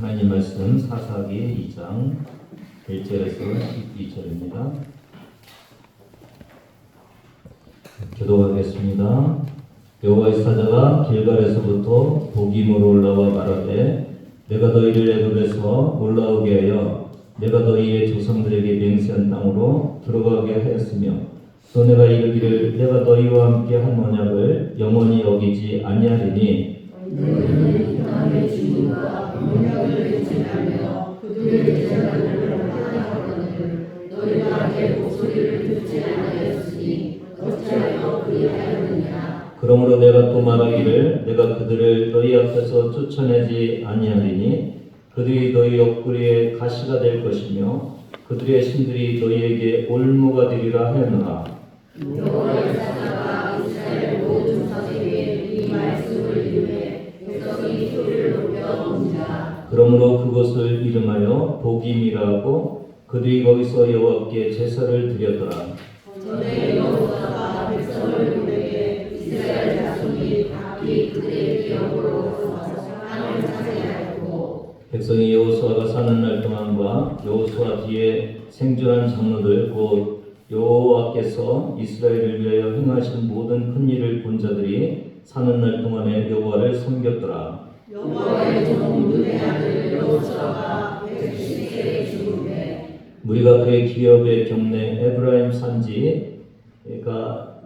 하나님 말씀 사사기 2장 1절에서 12절입니다. 기도하겠습니다. 여호와의 사자가 길갈에서부터 복임으로 올라와 말하되 내가 너희를 애굽에서 올라오게 하여 내가 너희의 조상들에게 맹세한 땅으로 들어가게 하였으며 또 내가 이르기를 내가 너희와 함께 한 언약을 영원히 어기지 아니하리니 너희는 남의 주님과 언약을 맹세하며 그들의 제사를 하나하거늘 너희가 내 목소리를 듣지 아니하였으니 어찌하여 그리하였느냐. 그러므로 내가 또 말하기를 내가 그들을 너희 앞에서 쫓아내지 아니하리니 그들이 너희 옆구리에 가시가 될 것이며 그들의 신들이 너희에게 올무가 되리라 하였노라. 여호와의 사자가 이스라엘 모든 사람에게 이 말씀을 이르매 백성이 소리를 높여 온지라. 그러므로 그것을 이름하여 복임이라 하고 그들이 거기서 여호와께 제사를 드렸더라. 전에 여호와가 백성을 보내게 이스라엘 자손이 각기 그들의 기업으로 서서 땅을 차지하였고 백성이 여호수아가 사는 날 동안과 여호수아 뒤에 생존한 장로들 곧 여호와께서 이스라엘을 위하여 행하신 모든 큰 일을 본 자들이 사는 날 동안에 여호와를 섬겼더라. 여호와의 종 눈의 아들 여호수아가 110세에 죽음에 무리가 그의 기업의 경내 에브라임 산지 그러니까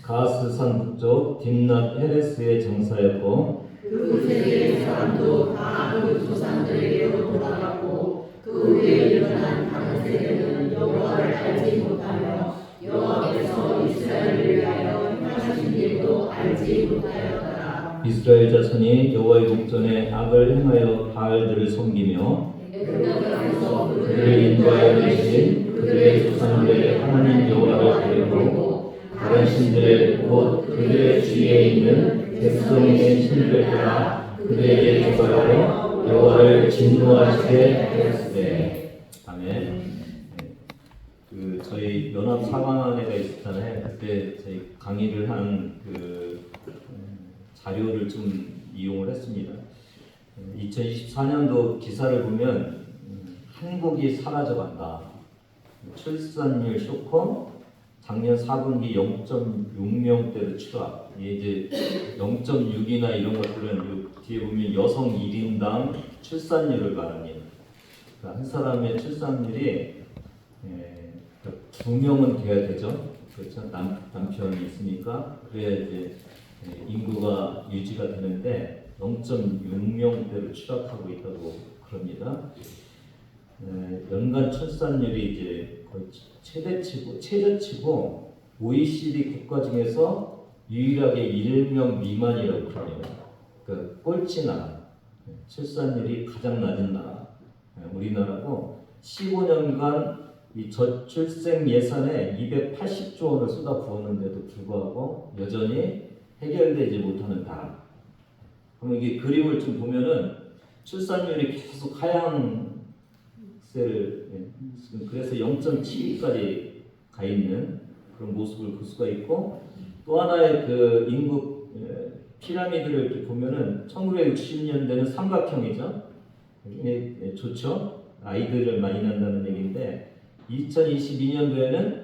가스산 북쪽 딥낫 헤레스의 장사였고 그 세대의 사람도 다 그 조상들에게로 돌아갔고 그 후에 일어난 다른 세대는 여호와를 알지 못하며 여호와께서 이스라엘을 위하여 행하신 일도 알지 못하였더라. 이스라엘 자손이 여호와의 목전에 악을 행하여 바알들을 섬기며 여호와께서 그들을 인도하여 내신 그들의 조상들의 하나님 여호와를 버리고 다른 신들 곧 그들의 주위에 있는 백성의 신들을 따라 그들에게 조사하여 여호와를 진노하시게 하였으되. 아멘. 저희 연합 사관회가 있었잖아요. 그때 저희 강의를 한 자료를 좀 이용을 했습니다. 2024년도 기사를 보면 한국이 사라져간다. 출산율 쇼크, 작년 4분기 0.6명대로 추락. 이제 0.6이나 이런 것들은 뒤에 보면 여성 1인당 출산율을 말합니다. 그러니까 한 사람의 출산율이 2명은 돼야 되죠. 그렇죠? 남편이 있으니까 그래야 이제 인구가 유지가 되는데 0.6명대로 추락하고 있다고 그럽니다. 연간 출산율이 이제 거의 최저치고 OECD 국가 중에서 유일하게 1명 미만이라고 그럽니다. 그러니까 꼴찌 나라, 출산율이 가장 낮은 나라, 우리나라고 15년간 이 저출생 예산에 280조 원을 쏟아부었는데도 불구하고 여전히 해결되지 못하는 나라. 그럼 이게 그림을 좀 보면은 출산율이 계속 하향세를 그래서 0.7까지 가 있는 그런 모습을 볼 수가 있고 또 하나의 그 인구 피라미드를 이렇게 보면은 1960년대는 삼각형이죠. 좋죠. 아이들을 많이 낳는다는 얘기인데 2022년도에는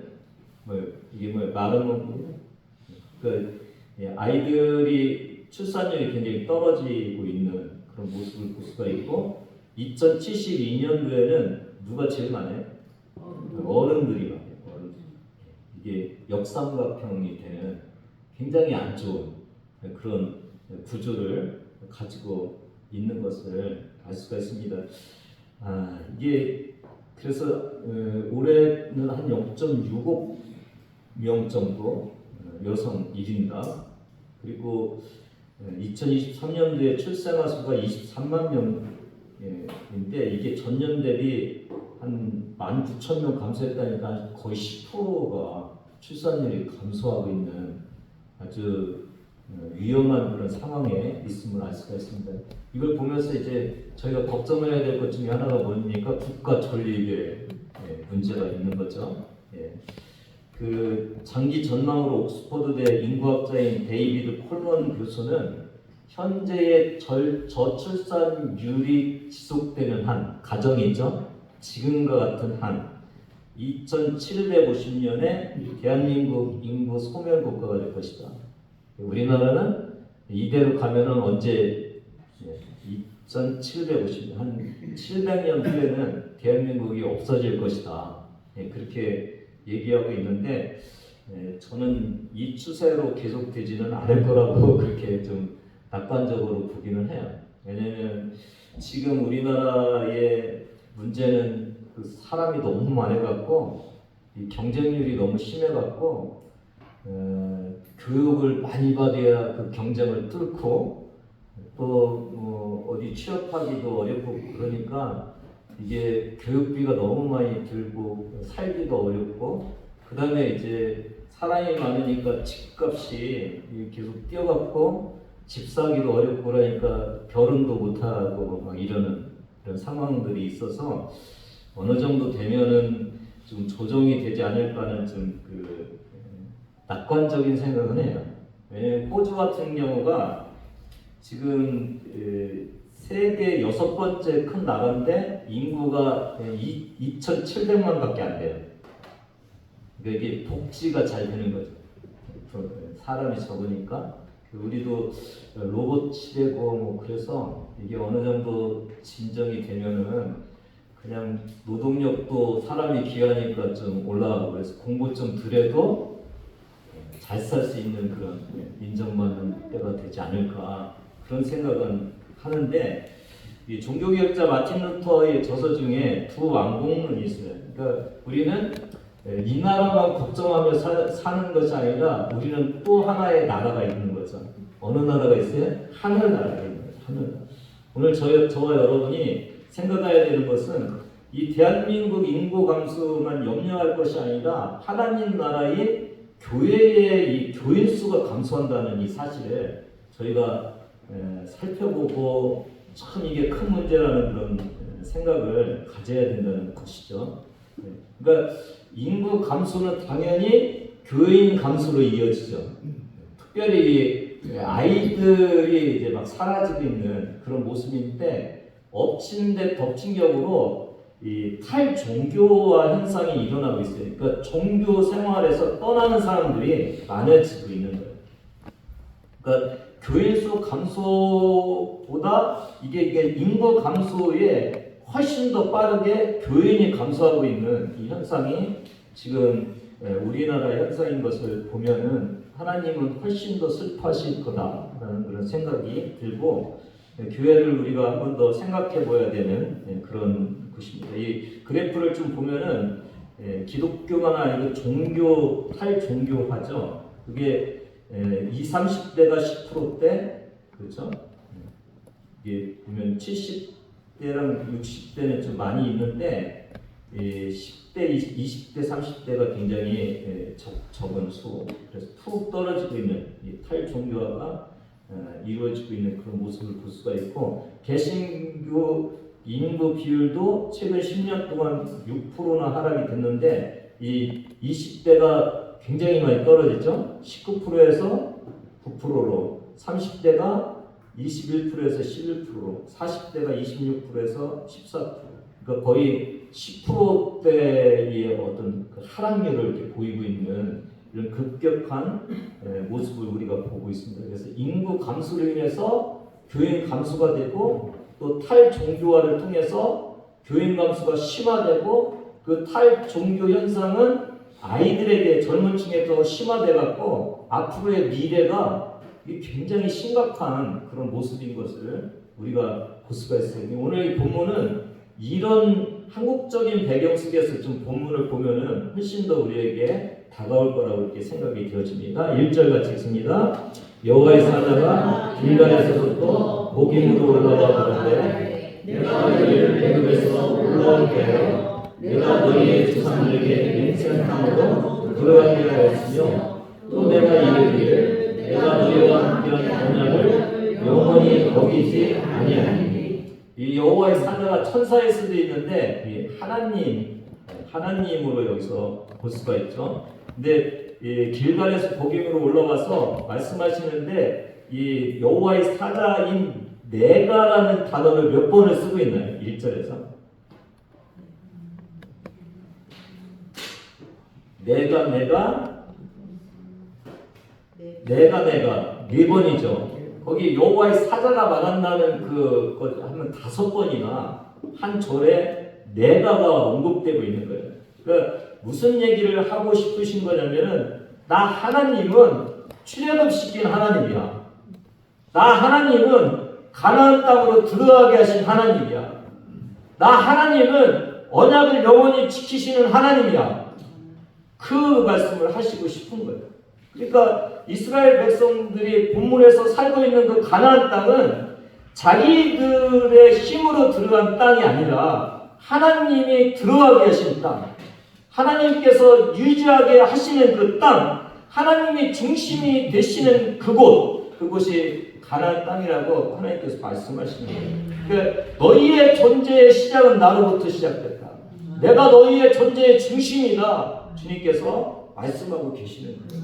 아이들이 출산율이 굉장히 떨어지고 있는 그런 모습을 볼 수가 있고 2072년도에는 누가 제일 많아요? 어른들이 많아요. 어른들. 이게 역삼각형이 되는 굉장히 안 좋은 그런 구조를 가지고 있는 것을 알 수가 있습니다. 이게 그래서 올해는 한 0.65명 정도 여성 1인당 그리고 2023년도에 출생아 수가 23만 명인데 이게 전년 대비 한 19,000명 감소했다니까 거의 10%가 출산율이 감소하고 있는 아주 위험한 그런 상황에 있음을 알 수가 있습니다. 이걸 보면서 이제 저희가 걱정해야 될 것 중에 하나가 뭡니까? 국가 전립에 문제가 있는 거죠. 그 장기 전망으로 옥스퍼드대 인구학자인 데이비드 콜먼 교수는 현재의 저출산율이 지속되는 한 가정이 있죠. 지금과 같은 한 2750년에 대한민국 인구 소멸 국가가 될 것이다. 우리나라는 이대로 가면은 언제 2750년 한 700년 후에는 대한민국이 없어질 것이다. 그렇게 얘기하고 있는데 저는 이 추세로 계속되지는 않을 거라고 그렇게 좀 낙관적으로 보기는 해요. 왜냐하면 지금 우리나라의 문제는 그 사람이 너무 많아갖고 이 경쟁률이 너무 심해갖고 교육을 많이 받아야 그 경쟁을 뚫고 또 뭐 어디 취업하기도 어렵고 그러니까 이게 교육비가 너무 많이 들고 살기도 어렵고 그 다음에 이제 사람이 많으니까 집값이 계속 뛰어갖고 집 사기도 어렵고 그러니까 결혼도 못하고 막 이러는 이런 상황들이 있어서 어느 정도 되면은 좀 조정이 되지 않을까 하는 좀 그 낙관적인 생각은 해요. 왜냐면 호주 같은 경우가 지금 세계 6번째 큰 나라인데 인구가 2,700만밖에 안 돼요. 그러니까 이게 복지가 잘 되는 거죠. 사람이 적으니까 우리도 로봇 시대고 뭐 그래서 이게 어느 정도 진정이 되면은 그냥 노동력도 사람이 귀하니까 좀 올라가고 그래서 공부 좀 덜해도 잘 살 수 있는 그런 인정받는 때가 되지 않을까 그런 생각은 하는데 이 종교개혁자 마틴 루터의 저서 중에 두 왕국론이 있어요. 그러니까 우리는 이 나라만 걱정하며 사는 것이 아니라 우리는 또 하나의 나라가 있는 거죠. 어느 나라가 있어요? 하늘 나라가 있는 거죠. 하늘 나라. 오늘 저와 여러분이 생각해야 되는 것은 이 대한민국 인구 감소만 염려할 것이 아니라 하나님 나라의 교회의 이 교인 수가 감소한다는 이 사실을 저희가 살펴보고 참 이게 큰 문제라는 그런 생각을 가져야 된다는 것이죠. 그러니까 인구 감소는 당연히 교인 감소로 이어지죠. 특별히 아이들이 이제 막 사라지고 있는 그런 모습인데 엎친 데 덮친 격으로 이 탈종교화 현상이 일어나고 있어요. 그러니까 종교 생활에서 떠나는 사람들이 많아지고 있는 거예요. 그러니까 교인 수 감소보다 이게 인구 감소에 훨씬 더 빠르게 교인이 감소하고 있는 이 현상이 지금 우리나라 현상인 것을 보면은 하나님은 훨씬 더 슬퍼하실 거다라는 그런 생각이 들고 교회를 우리가 한 번 더 생각해 보아야 되는 그런 것입니다. 이 그래프를 좀 보면은 기독교만 아니고 종교 탈종교화죠. 그게 20, 30대가 10%대 그렇죠? 이게 보면 70대랑 60대는 좀 많이 있는데 10대, 20대, 30대가 굉장히 적은 수. 그래서 푹 떨어지고 있는 이 탈종교화가 이루어지고 있는 그런 모습을 볼 수가 있고 개신교 인구 비율도 최근 10년 동안 6%나 하락이 됐는데 이 20대가 굉장히 많이 떨어졌죠. 19%에서 9%로 30대가 21%에서 11%로 40대가 26%에서 14%. 그러니까 거의 10%대의 어떤 그 하락률을 이렇게 보이고 있는 이런 급격한 모습을 우리가 보고 있습니다. 그래서 인구 감소로 인해서 교인 감소가 되고 또 탈종교화를 통해서 교인 감소가 심화되고 그 탈종교 현상은 아이들에게 젊은 층에 더 심화돼 갖고 앞으로의 미래가 굉장히 심각한 그런 모습인 것을 우리가 볼 수가 있어요. 오늘 이 본문은 이런 한국적인 배경 속에서 좀 본문을 보면은 훨씬 더 우리에게 다가올 거라고 이렇게 생각이 되어집니다. 1절 같이 읽습니다. 여호와의 사자가 길갈에서부터 복임으로 올라와 가는데 내가 너희를 애굽에서 올라오게 하여 내가 너희의 조상들에게 맹세한 땅으로 들어가게 하였으며 또 내가 이르기를 내가 너희와 함께한 언약을 영원히 어기지 아니하니. 이 여호와의 사자가 천사일 수도 있는데 하나님으로 여기서 볼 수가 있죠. 근데 길갈에서 복임으로 올라와서 말씀하시는데 이 여호와의 사자인 내가라는 단어를 몇 번을 쓰고 있나요? 1절에서. 내가 네 번이죠. 거기 여호와의 사자가 말한다는 그 하면 5번이나 한 절에 내가가 언급되고 있는 거예요. 그러니까 무슨 얘기를 하고 싶으신 거냐면은 나 하나님은 출애굽시킨 하나님이야. 나 하나님은 가나안 땅으로 들어가게 하신 하나님이야. 나 하나님은 언약을 영원히 지키시는 하나님이야. 그 말씀을 하시고 싶은 거예요. 그러니까 이스라엘 백성들이 본문에서 살고 있는 그 가나안 땅은 자기들의 힘으로 들어간 땅이 아니라 하나님이 들어가게 하신 땅, 하나님께서 유지하게 하시는 그 땅, 하나님이 중심이 되시는 그곳이 가나안 땅이라고 하나님께서 말씀하시는 거예요. 그러니까 너희의 존재의 시작은 나로부터 시작됐다. 내가 너희의 존재의 중심이다. 주님께서 말씀하고 계시는 거예요.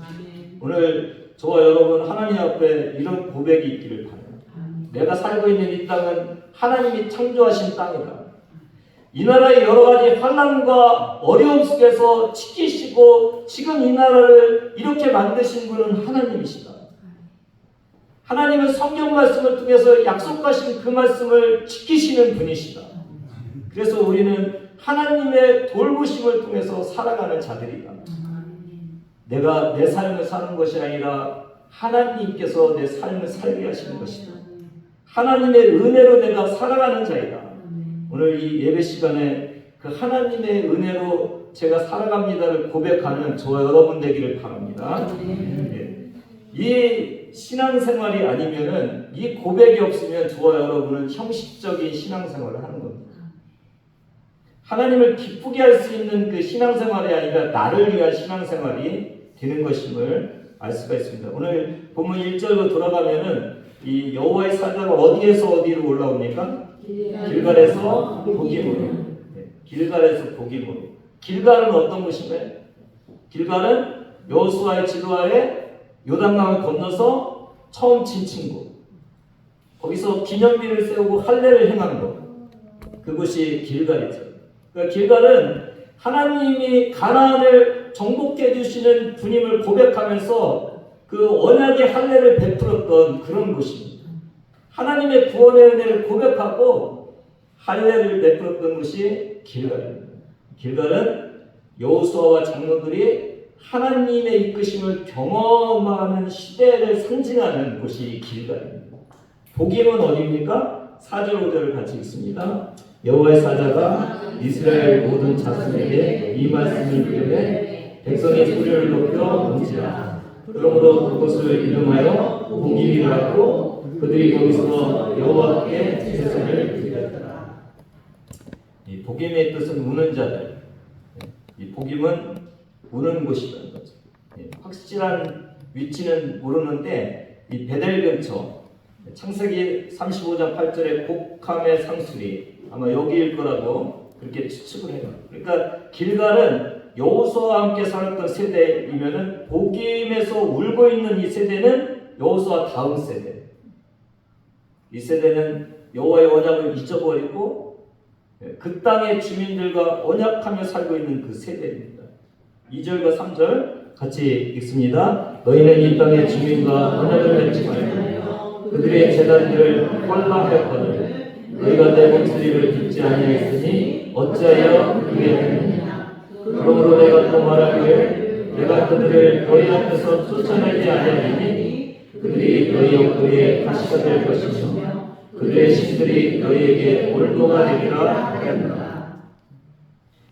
오늘 저와 여러분 하나님 앞에 이런 고백이 있기를 바라요. 내가 살고 있는 이 땅은 하나님이 창조하신 땅이다. 이 나라의 여러 가지 환난과 어려움 속에서 지키시고 지금 이 나라를 이렇게 만드신 분은 하나님이시다. 하나님은 성경 말씀을 통해서 약속하신 그 말씀을 지키시는 분이시다. 그래서 우리는 하나님의 돌보심을 통해서 살아가는 자들이다. 내가 내 삶을 사는 것이 아니라 하나님께서 내 삶을 살게 하시는 것이다. 하나님의 은혜로 내가 살아가는 자이다. 오늘 이 예배 시간에 그 하나님의 은혜로 제가 살아갑니다를 고백하는 저와 여러분 되기를 바랍니다. 이 신앙생활이 아니면은 이 고백이 없으면 저와 여러분은 형식적인 신앙생활을 하는 겁니다. 하나님을 기쁘게 할 수 있는 그 신앙생활이 아니라 나를 위한 신앙생활이 되는 것임을 알 수가 있습니다. 오늘 본문 1절로 돌아가면은 이 여호와의 사자가 어디에서 어디로 올라옵니까? 길갈에서 보기므로. 길갈에서 보기므로. 길갈은 어떤 곳인가요? 길갈은 여호수아의 지도하에 요단강을 건너서 처음 친 친구. 거기서 기념비를 세우고 할례를 행한 것. 그것이 길갈이죠. 그러니까 길갈은 하나님이 가나안을 정복해 주시는 분임을 고백하면서 그 언약의 할례를 베풀었던 그런 곳입니다. 하나님의 구원의 은혜를 고백하고 할례를 베풀었던 곳이 길갈입니다. 길갈은 여호수아와 장로들이 하나님의 이끄심을 경험하는 시대를 상징하는 곳이 길갈입니다. 복임은 어디입니까? 4절 5절을 같이 읽습니다. 여호와의 사자가 이스라엘 모든 자손에게 이 말씀을 이르되 백성의 소리를 높여 뭉치라. 그러므로 그것을 이름하여 복임이라 하고 그들이 거기서 여호와께 제사를 드렸더라. 이 복임의 뜻은 우는 자들. 이 복임은 우는 곳이라는 거죠. 확실한 위치는 모르는데 이 베델 근처 창세기 35장 8절에 곡함의 상수리 아마 여기일 거라고 그렇게 추측을 해요. 그러니까 길갈은 여호수아와 함께 살았던 세대이면은 복임에서 울고 있는 이 세대는 여호수아 다음 세대. 이 세대는 여호와의 언약을 잊어버리고 그 땅의 주민들과 언약하며 살고 있는 그 세대입니다. 2절과 3절 같이 읽습니다. 너희는 이 땅의 주민과 언약을 맺지 말고 그들의 제단들을 헐라하였거늘 너희가 내 목소리를 듣지 아니하였으니 어찌하여 그게 되느냐. 그러므로 내가 또 말하기를 내가 그들을 너희 앞에서 쫓아내지 아니하리니 그들이 너희 옆구리에 가시가 될 것이며 그들의 신들이 너희에게 올도가 되리라 하였노라.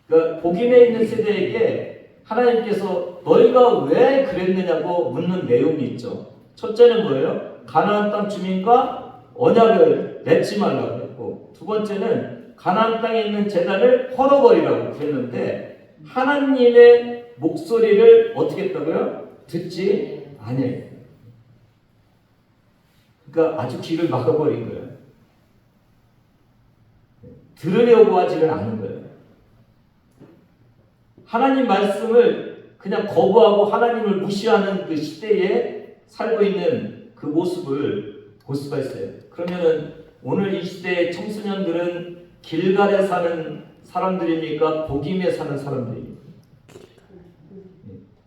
그러니까 복임에 있는 세대에게 하나님께서 너희가 왜 그랬느냐고 묻는 내용이 있죠. 첫째는 뭐예요? 가나안 땅 주민과 언약을 맺지 말라고 했고, 두 번째는 가나안 땅에 있는 제단을 헐어버리라고 그랬는데 하나님의 목소리를 어떻게 했다고요? 듣지 아니해요. 그러니까 아주 귀를 막아버린 거예요. 들으려고 하지는 않은 거예요. 하나님 말씀을 그냥 거부하고 하나님을 무시하는 그 시대에 살고 있는 그 모습을 볼 수가 있어요. 그러면은 오늘 이 시대의 청소년들은 길갈에 사는 사람들입니까? 복임에 사는 사람들입니까?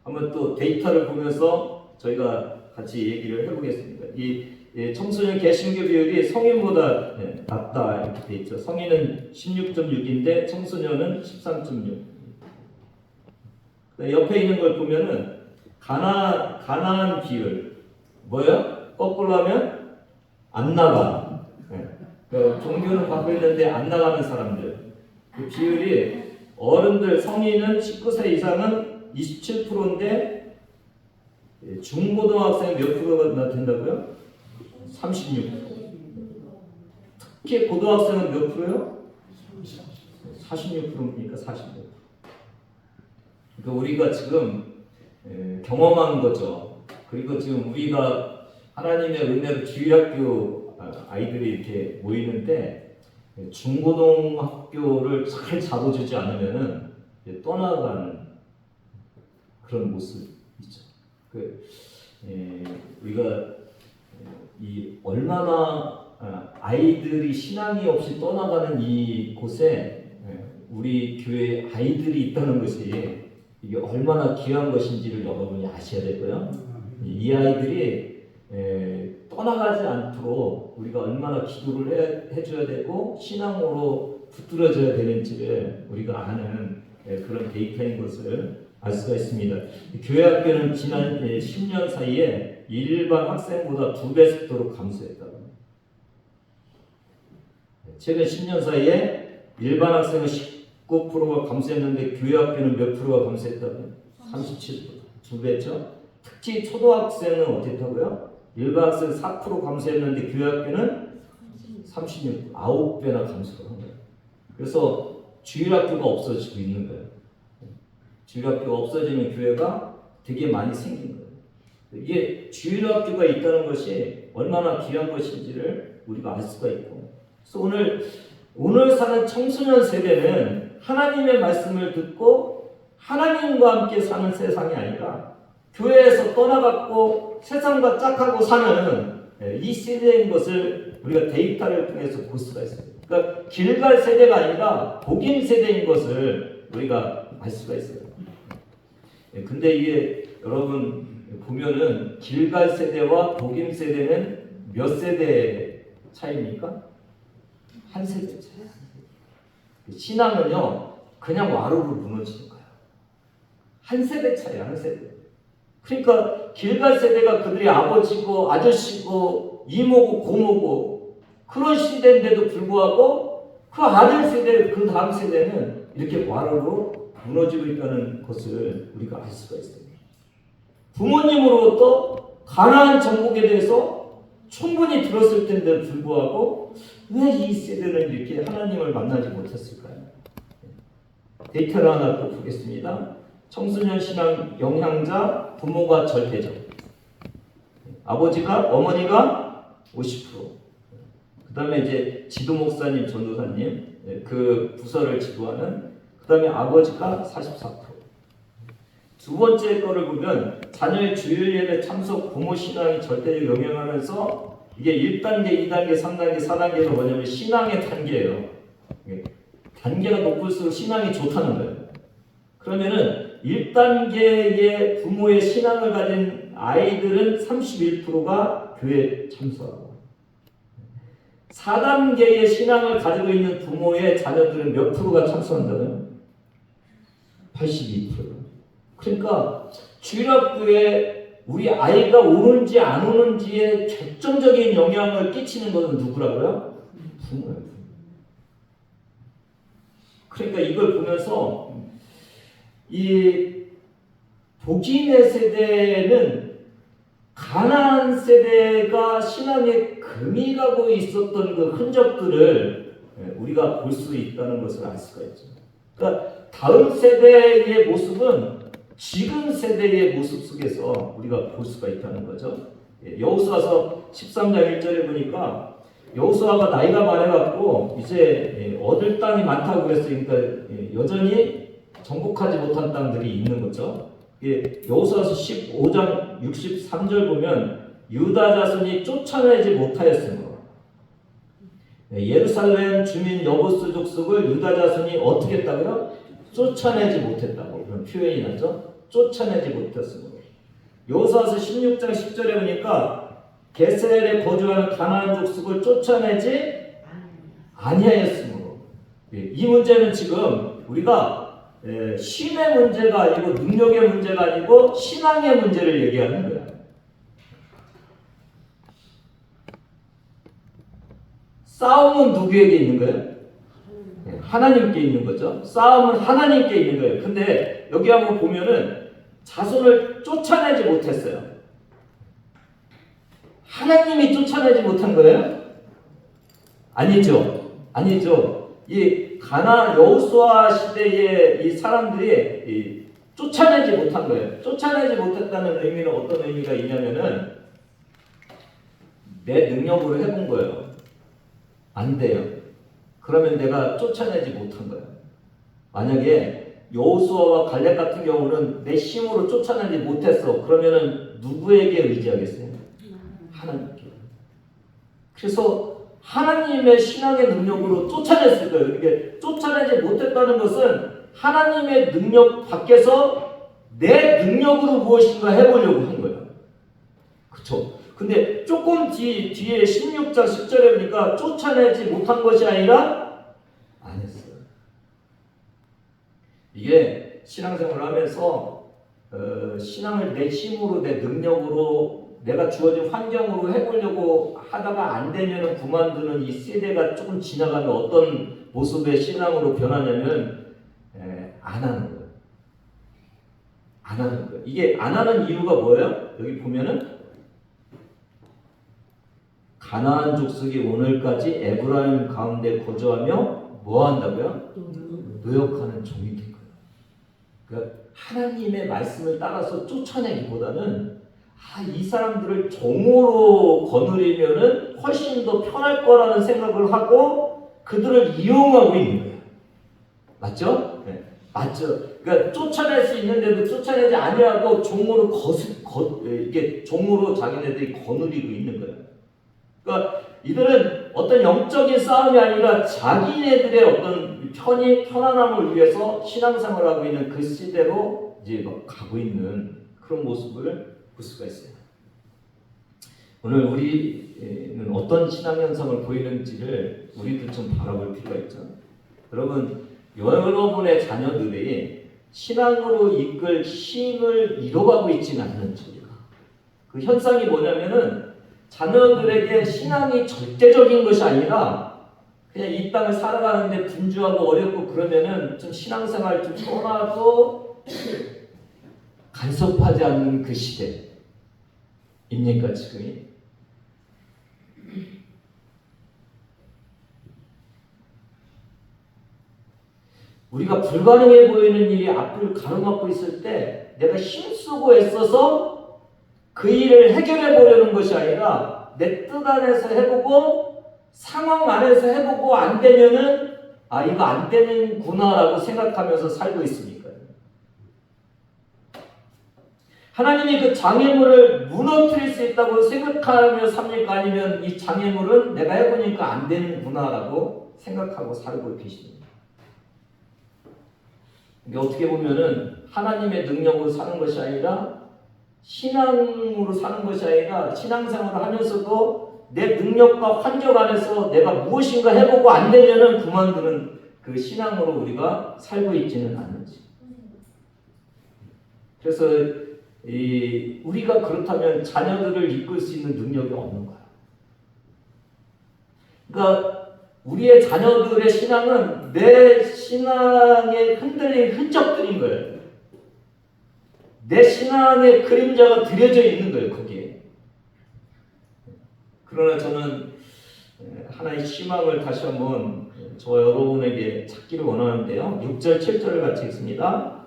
한번 또 데이터를 보면서 저희가 같이 얘기를 해보겠습니다. 이 청소년 개신교 비율이 성인보다 낮다 이렇게 돼 있죠. 성인은 16.6인데 청소년은 13.6. 옆에 있는 걸 보면은 가나안 비율 뭐예요? 거꾸로 하면 안 나가. 그러니까 종교는 받고 있는데 안 나가는 사람들. 그 비율이 어른들 성인은 19세 이상은 27%인데 중고등학생 몇 프로가 된다고요? 36%. 특히 고등학생은 몇 프로요? 46%입니까? 46%. 그러니까 우리가 지금 경험한 거죠. 그리고 지금 우리가 하나님의 은혜로 주일학교 아이들이 이렇게 모이는데 중고등학교를 잘 잡아주지 않으면은 떠나가는 그런 모습이죠. 우리가 이 얼마나 아이들이 신앙이 없이 떠나가는 이 곳에 우리 교회 아이들이 있다는 것이 이게 얼마나 귀한 것인지를 여러분이 아셔야 되고요. 이 아이들이 떠나가지 않도록 우리가 얼마나 기도를 해줘야 되고 신앙으로 붙들어져야 되는지를 우리가 아는 그런 데이터인 것을 알 수가 있습니다. 교회 학교는 지난 10년 사이에 일반 학생보다 2배 속도로 감소했다고. 최근 10년 사이에 일반 학생은 19%가 감소했는데 교회 학교는 몇 프로가 감소했다고요? 37%. 2배죠. 특히 초등학생은 어땠다고요? 일반 학생 4% 감소했는데 교회 학교는 36%, 9배나 감소를 한 거예요. 그래서 주일학교가 없어지고 있는 거예요. 주일학교가 없어지는 교회가 되게 많이 생긴 거예요. 이게 주일학교가 있다는 것이 얼마나 귀한 것인지를 우리가 알 수가 있고, 그래서 오늘 사는 청소년 세대는 하나님의 말씀을 듣고 하나님과 함께 사는 세상이 아니라 교회에서 떠나갖고 세상과 짝하고 사는 이 세대인 것을 우리가 데이터를 통해서 볼 수가 있어요. 그러니까 길갈 세대가 아니라 복임 세대인 것을 우리가 알 수가 있어요. 근데 이게 여러분 보면은 길갈 세대와 복임 세대는 몇 세대 차이입니까? 한 세대 차이. 신앙은요 그냥 와르르 무너지는 거예요. 한 세대 차이야, 한 세대. 그러니까 길갈 세대가 그들의 아버지고 아저씨고 이모고 고모고 그런 시대인데도 불구하고 그 아들 세대, 그 다음 세대는 이렇게 와르르 무너지고 있다는 것을 우리가 알 수가 있습니다. 부모님으로부터 가나안 정복에 대해서 충분히 들었을 텐데 불구하고 왜 이 세대는 이렇게 하나님을 만나지 못했을까요? 데이터를 하나 또 보겠습니다. 청소년 신앙 영향자 부모가 절대적. 아버지가 어머니가 50%. 그 다음에 이제 지도 목사님, 전도사님 그 부서를 지도하는 그 다음에 아버지가 44%. 두 번째 거를 보면 자녀의 주일 예배 참석 부모 신앙이 절대적 영향하면서 이게 1단계, 2단계, 3단계, 4단계가 뭐냐면 신앙의 단계예요. 단계가 높을수록 신앙이 좋다는 거예요. 그러면은 1단계의 부모의 신앙을 가진 아이들은 31%가 교회에 참석하고 4단계의 신앙을 가지고 있는 부모의 자녀들은 몇 프로가 참석한다고요? 82%. 그러니까 주일학교에 우리 아이가 오는지 안 오는지에 결정적인 영향을 끼치는 것은 누구라고요? 부모예요. 그러니까 이걸 보면서 이 복임의 세대는 가나안 세대가 신앙에 금이 가고 있었던 그 흔적들을 우리가 볼 수 있다는 것을 알 수가 있죠. 그러니까 다음 세대의 모습은 지금 세대의 모습 속에서 우리가 볼 수가 있다는 거죠. 여호수아서 13장 1절에 보니까 여호수아가 나이가 많아갖고 이제 얻을 땅이 많다고 그랬으니까 여전히 정복하지 못한 땅들이 있는 거죠. 여호수아서 15장 63절 보면 유다 자손이 쫓아내지 못하였으므로. 예루살렘 주민 여부스 족속을 유다 자손이 어떻게 했다고요? 쫓아내지 못했다고 그런 표현이 나죠. 쫓아내지 못했으므로. 여호수아서 16장 10절에 보니까 게셀에 거주하는 가나안 족속을 쫓아내지 아니하였으므로. 이 문제는 지금 우리가 신의 문제가 아니고 능력의 문제가 아니고 신앙의 문제를 얘기하는 거야. 싸움은 누구에게 있는 거예요? 하나님께 있는 거죠. 싸움은 하나님께 있는 거예요. 근데 여기 한번 보면은 자손을 쫓아내지 못했어요. 하나님이 쫓아내지 못한 거예요? 아니죠. 아니죠. 이 가나안 여호수아 시대의 이 사람들이 쫓아내지 못한 거예요. 쫓아내지 못했다는 의미는 어떤 의미가 있냐면은 내 능력으로 해본 거예요. 안 돼요. 그러면 내가 쫓아내지 못한 거예요. 만약에 여호수아와 갈렙 같은 경우는 내 힘으로 쫓아내지 못했어. 그러면은 누구에게 의지하겠어요? 하나님께. 그래서 하나님의 신앙의 능력으로 쫓아냈을 거예요. 이게 쫓아내지 못했다는 것은 하나님의 능력 밖에서 내 능력으로 무엇인가 해보려고 한 거예요. 그렇죠? 근데 조금 뒤에 16장 10절에 보니까 쫓아내지 못한 것이 아니라 안 했어요. 이게 신앙생활을 하면서 신앙을 내 힘으로 내 능력으로 내가 주어진 환경으로 해보려고 하다가 안 되면 그만두는 이 세대가 조금 지나가면 어떤 모습의 신앙으로 변하냐면 안 하는 거예요. 안 하는 거예요. 이게 안 하는 이유가 뭐예요? 여기 보면은 가나안 족속이 오늘까지 에브라임 가운데 거주하며 뭐 한다고요? 노역하는 종이 된 거예요. 그러니까 하나님의 말씀을 따라서 쫓아내기보다는 이 사람들을 종으로 거느리면은 훨씬 더 편할 거라는 생각을 하고 그들을 이용하고 있는 거예요. 맞죠? 네. 맞죠. 그러니까 쫓아낼 수 있는데도 쫓아내지 아니하고 종으로 이게 종으로 자기네들이 거느리고 있는 거예요. 그러니까 이들은 어떤 영적인 싸움이 아니라 자기네들의 어떤 편안함을 위해서 신앙생활을 하고 있는 그 시대로 이제 가고 있는 그런 모습을 볼 수가 있어요. 오늘 우리는 어떤 신앙 현상을 보이는지를 우리도 좀 바라볼 필요가 있죠. 여러분, 여러분의 자녀들이 신앙으로 이끌 힘을 잃어가고 있지는 않는지 우리가. 그 현상이 뭐냐면은 자녀들에게 신앙이 절대적인 것이 아니라 그냥 이 땅을 살아가는데 분주하고 어렵고 그러면은 좀 신앙생활 좀 떠나도 간섭하지 않는 그 시대입니까 지금이? 우리가 불가능해 보이는 일이 앞을 가로막고 있을 때 내가 힘쓰고 애써서 그 일을 해결해 보려는 것이 아니라 내 뜻 안에서 해보고 상황 안에서 해보고 안 되면은 이거 안 되는구나라고 생각하면서 살고 있으니까요. 하나님이 그 장애물을 무너뜨릴 수 있다고 생각하며 삽니까? 아니면 이 장애물은 내가 해보니까 안 되는구나라고 생각하고 살고 계십니까? 이게 어떻게 보면은 하나님의 능력으로 사는 것이 아니라 신앙으로 사는 것이 아니라 신앙생활을 하면서도 내 능력과 환경 안에서 내가 무엇인가 해보고 안 되면은 그만두는 그 신앙으로 우리가 살고 있지는 않는지. 그래서 우리가 그렇다면 자녀들을 이끌 수 있는 능력이 없는 거야. 그러니까 우리의 자녀들의 신앙은 내 신앙에 흔들린 흔적들인 거예요. 내 신앙의 그림자가 드려져 있는 거예요, 거기에. 그러나 저는 하나의 희망을 다시 한번 저와 여러분에게 찾기를 원하는데요. 6절, 7절을 같이 읽습니다.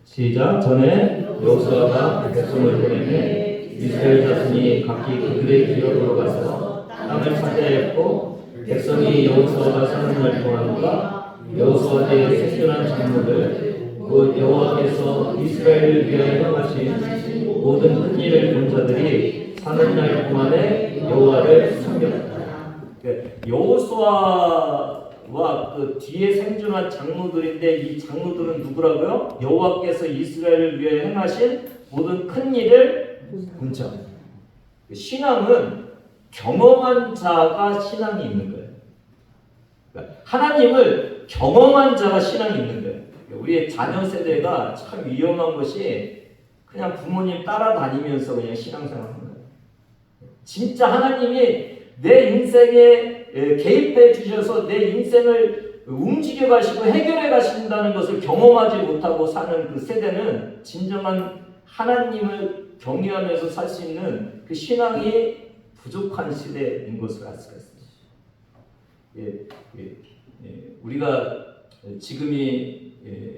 시작. 전에 여호수아가 백성을 보내매 이스라엘 자손이 각기 그들의 기업으로 가서 땅을 차지하였고 백성이 여호수아가 사는 날 동안과 여호수아의 생존한 장로들 곧 여호와께서 이스라엘을 위하여 행하신 모든 큰 일을 본 자들이 사는 날 동안에 여호와를 섬겼다. 여호수아와 그 뒤에 생존한 장로들인데 이 장로들은 누구라고요? 여호와께서 이스라엘을 위해 행하신 모든 큰 일을 본 자. 신앙은 경험한 자가 신앙이 있는 거예요. 그러니까 하나님을 경험한 자가 신앙이 있는 거예요. 우리의 자녀 세대가 참 위험한 것이 그냥 부모님 따라다니면서 그냥 신앙생활 하는 거예요. 진짜 하나님이 내 인생에 개입해 주셔서 내 인생을 움직여 가시고 해결해 가신다는 것을 경험하지 못하고 사는 그 세대는 진정한 하나님을 경외하면서 살 수 있는 그 신앙이 부족한 시대인 것을 알 수가 있습니다. 우리가 지금이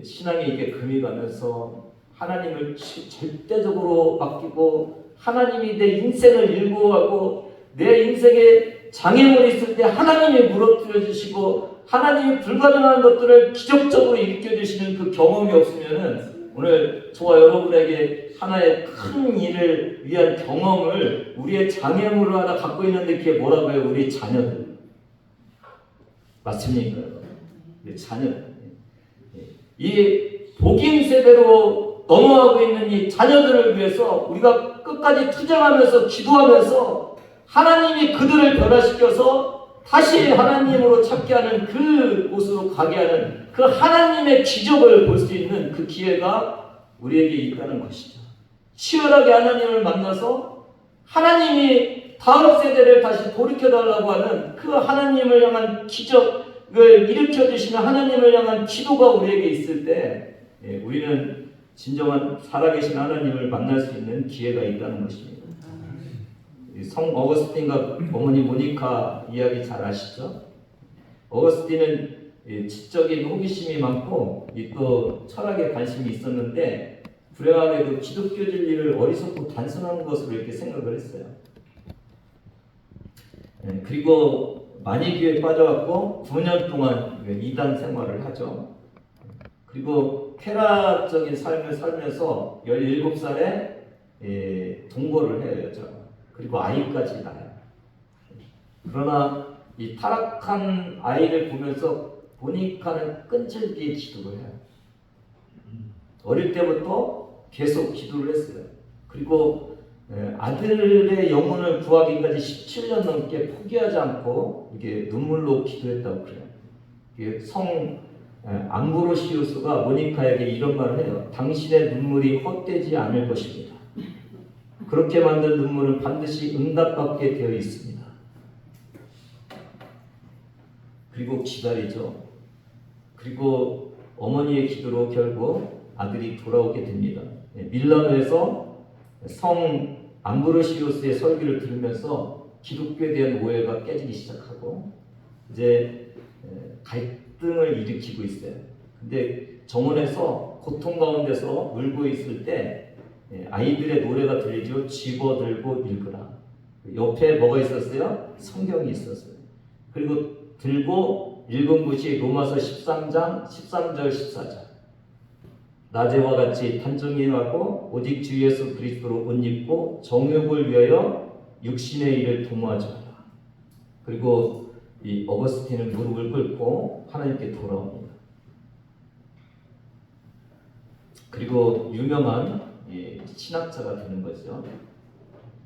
신앙에 이게 금이 가면서 하나님을 절대적으로 맡기고 하나님이 내 인생을 일구하고 내 인생에 장애물이 있을 때 하나님이 무너뜨려 주시고 하나님이 불가능한 것들을 기적적으로 일으켜 주시는 그 경험이 없으면은 오늘 저와 여러분에게 하나의 큰 일을 위한 경험을 우리의 장애물을 하나 갖고 있는데 그게 뭐라고 해요? 우리 자녀들. 맞습니까? 우리 자녀. 이 복임 세대로 넘어가고 있는 이 자녀들을 위해서 우리가 끝까지 투쟁하면서 기도하면서 하나님이 그들을 변화시켜서 다시 하나님으로 찾게 하는 그 곳으로 가게 하는 그 하나님의 기적을 볼 수 있는 그 기회가 우리에게 있다는 것이죠. 치열하게 하나님을 만나서 하나님이 다음 세대를 다시 돌이켜달라고 하는 그 하나님을 향한 기적을 일으켜주시는 하나님을 향한 기도가 우리에게 있을 때 우리는 진정한 살아계신 하나님을 만날 수 있는 기회가 있다는 것입니다. 성 어거스틴과 어머니 모니카 이야기 잘 아시죠? 어거스틴은 지적인 호기심이 많고 또 철학에 관심이 있었는데 불행하게도 기독교 진리를 어리석고 단순한 것으로 이렇게 생각을 했어요. 그리고 만이교에 빠져갖고 9년 동안 이단 생활을 하죠. 그리고 쾌락적인 삶을 살면서 17살에 동거를 해요, 여자가. 그리고 아이까지 낳아요. 그러나 이 타락한 아이를 보면서 보니까는 끈질기게 기도를 해요. 어릴 때부터 계속 기도를 했어요. 그리고 아들의 영혼을 구하기까지 17년 넘게 포기하지 않고 이게 눈물로 기도했다고 그래요. 이게 성 암브로시우스가 모니카에게 이런 말을 해요. 당신의 눈물이 헛되지 않을 것입니다. 그렇게 만든 눈물은 반드시 응답받게 되어 있습니다. 그리고 기다리죠. 그리고 어머니의 기도로 결국 아들이 돌아오게 됩니다. 밀라노에서 성 암브로시우스의 설교를 들으면서 기독교에 대한 오해가 깨지기 시작하고 이제 갈등을 일으키고 있어요. 근데 정원에서 고통 가운데서 울고 있을 때 아이들의 노래가 들리죠. 집어들고 읽으라. 옆에 뭐가 있었어요? 성경이 있었어요. 그리고 들고 읽은 곳이 로마서 13장 13절 14절. 낮에와 같이 단정히 하고 오직 주 예수 그리스도로 옷 입고 정욕을 위하여 육신의 일을 도모하지 마라. 그리고 이 어거스틴은 무릎을 꿇고 하나님께 돌아옵니다. 그리고 유명한 신학자가 되는 거죠.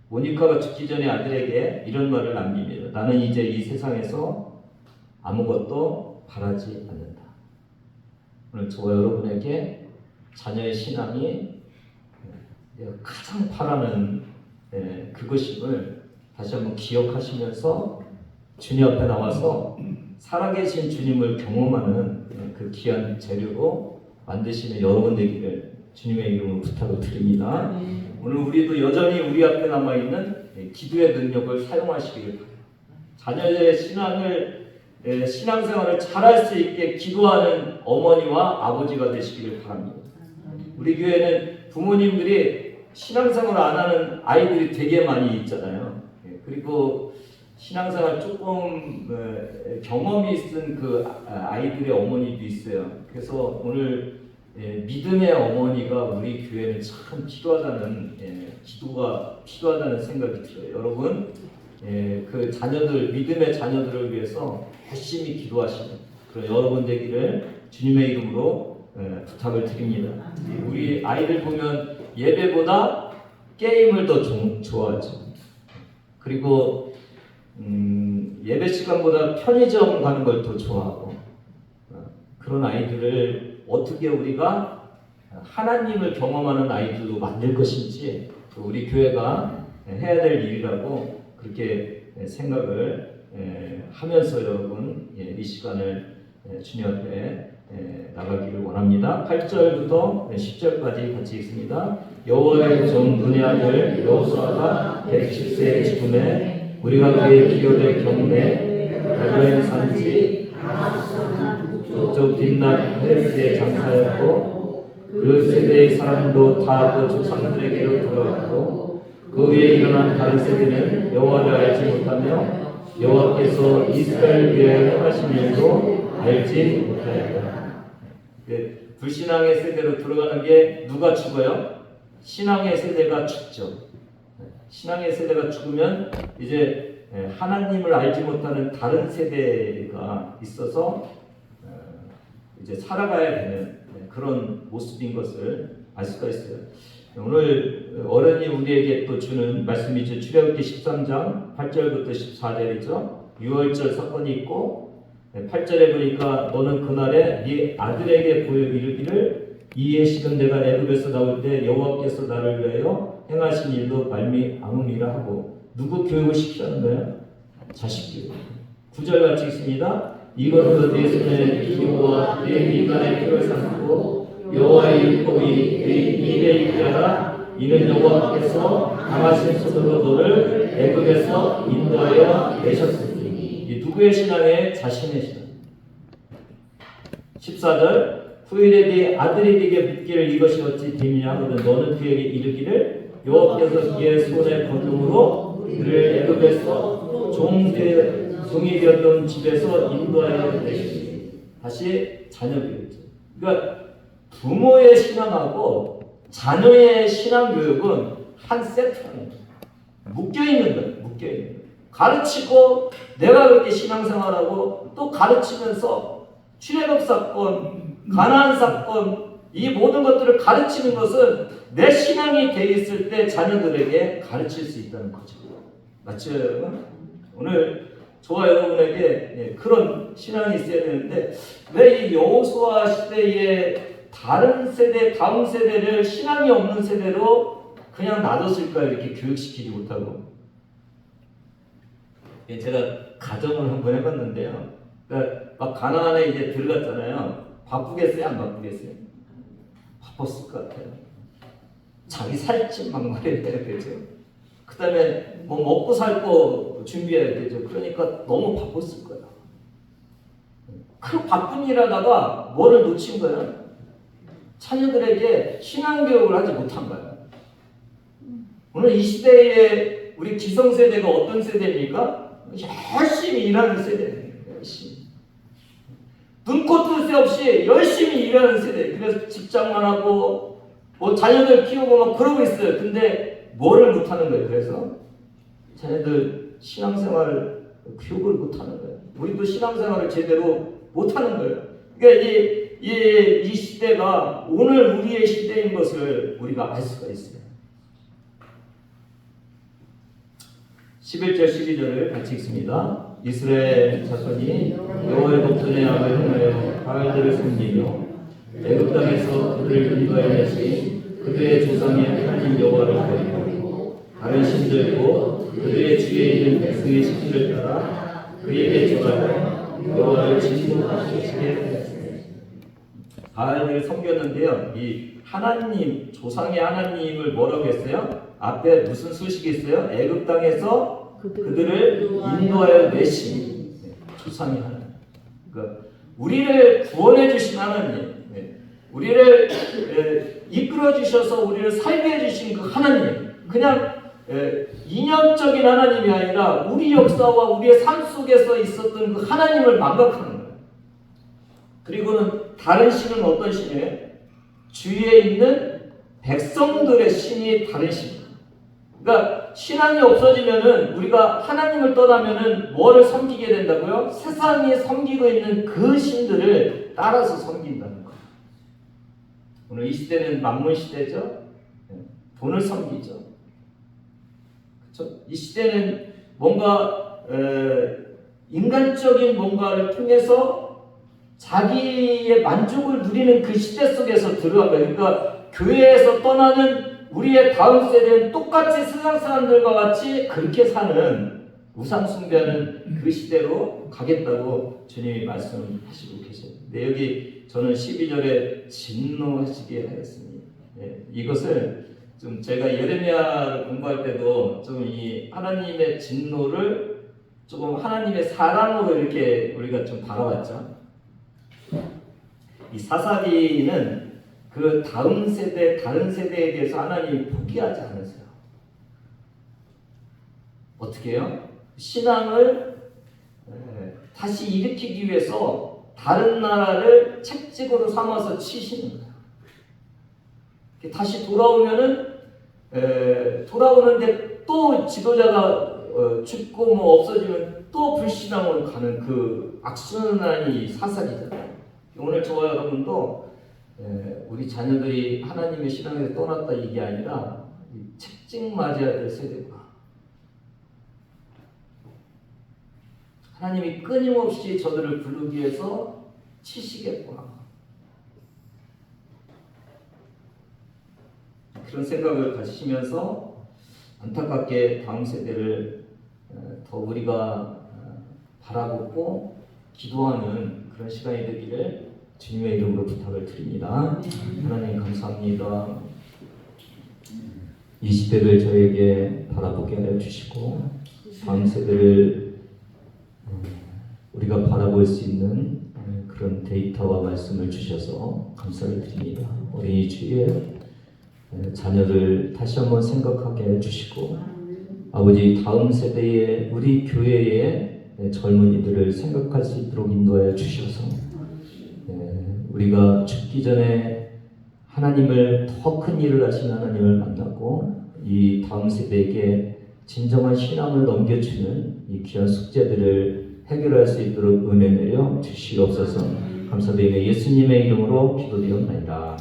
모니카가 죽기 전에 아들에게 이런 말을 남깁니다. 나는 이제 이 세상에서 아무것도 바라지 않는다. 오늘 저와 여러분에게 자녀의 신앙이 내가 가장 바라는 그것임을 다시 한번 기억하시면서 주님 앞에 나와서 살아계신 주님을 경험하는 그 귀한 재료로 만드시는 여러분 되기를 주님의 이름으로 부탁을 드립니다. 오늘 우리도 여전히 우리 앞에 남아있는 기도의 능력을 사용하시기를 바랍니다. 자녀의 신앙생활을 잘할 수 있게 기도하는 어머니와 아버지가 되시기를 바랍니다. 우리 교회는 부모님들이 신앙생활을 안 하는 아이들이 되게 많이 있잖아요. 그리고 신앙생활 조금 경험이 있은 그 아이들의 어머니도 있어요. 그래서 오늘 믿음의 어머니가 우리 교회는 참 필요하다는 기도가 필요하다는 생각이 들어요. 여러분 그 자녀들 믿음의 자녀들을 위해서 열심히 기도하시는 그런 여러분 되기를 주님의 이름으로 부탁을 드립니다. 우리 아이들 보면 예배보다 게임을 더 좋아하죠. 그리고 예배 시간보다 편의점 가는 걸 더 좋아하고 그런 아이들을 어떻게 우리가 하나님을 경험하는 아이들로 만들 것인지 우리 교회가 해야 될 일이라고 그렇게 생각을 하면서 여러분 이 시간을 주님 앞에 나가기를 원합니다. 8절부터 10절까지 같이 읽습니다. 여호와의 종 눈의 아들 여호수아가 110세에 죽음에 우리가 그의 기업의 경내 에브라임 산지 북쪽 딥낫 헤레스에 장사였고 그 세대의 사람도 다 그 조상들에게로 돌아갔고 그 위에 일어난 다른 세대는 여호와를 알지 못하며 여호와께서 이스라엘 위에 행하신 일도 알지 못하였다. 불신앙의 세대로 들어가는 게 누가 죽어요? 신앙의 세대가 죽죠. 신앙의 세대가 죽으면 이제 하나님을 알지 못하는 다른 세대가 있어서 이제 살아가야 되는 그런 모습인 것을 알 수가 있어요. 오늘 어른이 우리에게 또 주는 말씀이죠. 출애굽기 13장 8절부터 14절이죠. 유월절 사건이 있고 8절에 보니까 너는 그날에 네 아들에게 보여 이르기를 이에 지금 내가 애굽에서 나올 때 여호와께서 나를 위하여 행하신 일도 말미암음이라 하고 누구 교육을 시키라는 거예요? 자식 교육. 9절 같이 읽습니다. 이것도 네 손에 기호와 네 미간의 표를 삼고 여호와의 율법이 네 입에 있게 하라. 이는 여호와께서 강하신 손으로 너를 애굽에서 인도하여 내셨으니. 이 누구의 신앙에 자신의 신앙. 14절 후일에 네 아들이 네게 묻기를 이것이 어찌 됨이냐 하거든 너는 그에게 이르기를 여호와께서 그의 손의 거dum으로 그를 애굽에서 종이 되었던 집에서 인도하여 내시니. 다시 자녀 교육이죠. 그러니까 부모의 신앙하고 자녀의 신앙 교육은 한 세트입니다. 묶여 있는 거예요. 묶여 있는 거예요. 가르치고 내가 그렇게 신앙생활하고 또 가르치면서 출애굽 사건, 가나안 사건 이 모든 것들을 가르치는 것은 내 신앙이 돼 있을 때 자녀들에게 가르칠 수 있다는 거죠. 맞죠? 오늘 저와 여러분에게 그런 신앙이 있어야 되는데 왜 이 여호수아 시대에 다른 세대, 다음 세대를 신앙이 없는 세대로 그냥 놔뒀을까 이렇게 교육시키지 못하고. 제가 가정을 한번 해봤는데요. 그러니까 막 가나안에 이제 들어갔잖아요. 바쁘겠어요? 안 바쁘겠어요? 바빴을 것 같아요. 자기 살집 막말해야 되죠. 그 다음에 뭐 먹고 살고 준비해야 되죠. 그러니까 너무 바빴을 거예요. 그 바쁜 일 하다가 뭐를 놓친 거예요? 자녀들에게 신앙교육을 하지 못한 거예요. 오늘 이 시대에 우리 기성세대가 어떤 세대입니까? 열심히 일하는 세대예요. 열심히. 눈코 뜰 새 없이 열심히 일하는 세대. 그래서 직장만 하고 뭐 자녀들 키우고 막 그러고 있어요. 근데 뭐를 못하는 거예요? 그래서 자녀들 신앙생활 교육을 못하는 거예요. 우리도 신앙생활을 제대로 못하는 거예요. 그러니까 이 시대가 오늘 우리의 시대인 것을 우리가 알 수가 있어요. 11절 12절을 같이 읽습니다. 이스라엘 자손이 여호와의 목전에 악을 행하여 바알들을 섬기며 애굽 땅에서 그들을 인도하여 내신 그들의 조상의 하나님 여호와를 버리고 다른 신들고 그들의 주위에 있는 백성의 시기를 따라 그에게 절하여 여호와를 진노하시게 하였습니다. 바알을 섬겼는데요. 이 하나님, 조상의 하나님을 뭐라고 했어요? 앞에 무슨 수식이 있어요? 애굽 땅에서 그들을 인도하여 내신 조상의 하나님. 그러니까 우리를 구원해 주신 하나님, 우리를 이끌어 주셔서 우리를 살게 해 주신 그 하나님, 그냥 이념적인 하나님이 아니라 우리 역사와 우리의 삶 속에서 있었던 그 하나님을 망각하는 거예요. 그리고는 다른 신은 어떤 신이에요? 주위에 있는 백성들의 신이 다른 신. 그러니까 신앙이 없어지면은 우리가 하나님을 떠나면은 뭐를 섬기게 된다고요? 세상이 섬기고 있는 그 신들을 따라서 섬긴다는 거예요. 오늘 이 시대는 만문 시대죠. 돈을 섬기죠. 그렇죠? 이 시대는 뭔가 인간적인 뭔가를 통해서 자기의 만족을 누리는 그 시대 속에서 들어간 거예요. 그러니까 교회에서 떠나는 우리의 다음 세대는 똑같이 세상 사람들과 같이 그렇게 사는 우상 숭배하는 그 시대로 가겠다고 주님이 말씀하시고 계세요. 근데 여기 저는 12절에 진노하시게 하였습니다. 이것을 좀 제가 예레미야를 공부할 때도 좀 이 하나님의 진노를 조금 하나님의 사랑으로 이렇게 우리가 좀 바라봤죠. 이 사사기는 그 다음 세대, 다른 세대에 대해서 하나님이 포기하지 않으세요. 어떻게 해요? 신앙을 다시 일으키기 위해서 다른 나라를 책찍으로 삼아서 치시는 거예요. 다시 돌아오면은 돌아오는데 또 지도자가 죽고 뭐 없어지면 또 불신앙으로 가는 그 악순환이 사사기잖아요. 오늘 저와 여러분도 우리 자녀들이 하나님의 신앙에서 떠났다 이게 아니라 책찍 맞아야 될 세대구나. 하나님이 끊임없이 저들을 부르기 위해서 치시겠구나. 그런 생각을 가지시면서 안타깝게 다음 세대를 더 우리가 바라보고 기도하는 그런 시간이 되기를 주님의 이름으로 부탁을 드립니다. 하나님 감사합니다. 이 시대를 저에게 바라보게 하여 주시고 다음 세대를 우리가 바라볼 수 있는 그런 데이터와 말씀을 주셔서 감사를 드립니다. 어린이 주에 자녀를 다시 한번 생각하게 해주시고 아버지 다음 세대의 우리 교회의 젊은이들을 생각할 수 있도록 인도하여 주셔서 우리가 죽기 전에 하나님을 더 큰 일을 하신 하나님을 만나고 이 다음 세대에게 진정한 신앙을 넘겨주는 이 귀한 숙제들을 해결할 수 있도록 은혜 내려 주시옵소서. 감사드리며 예수님의 이름으로 기도드리옵나이다.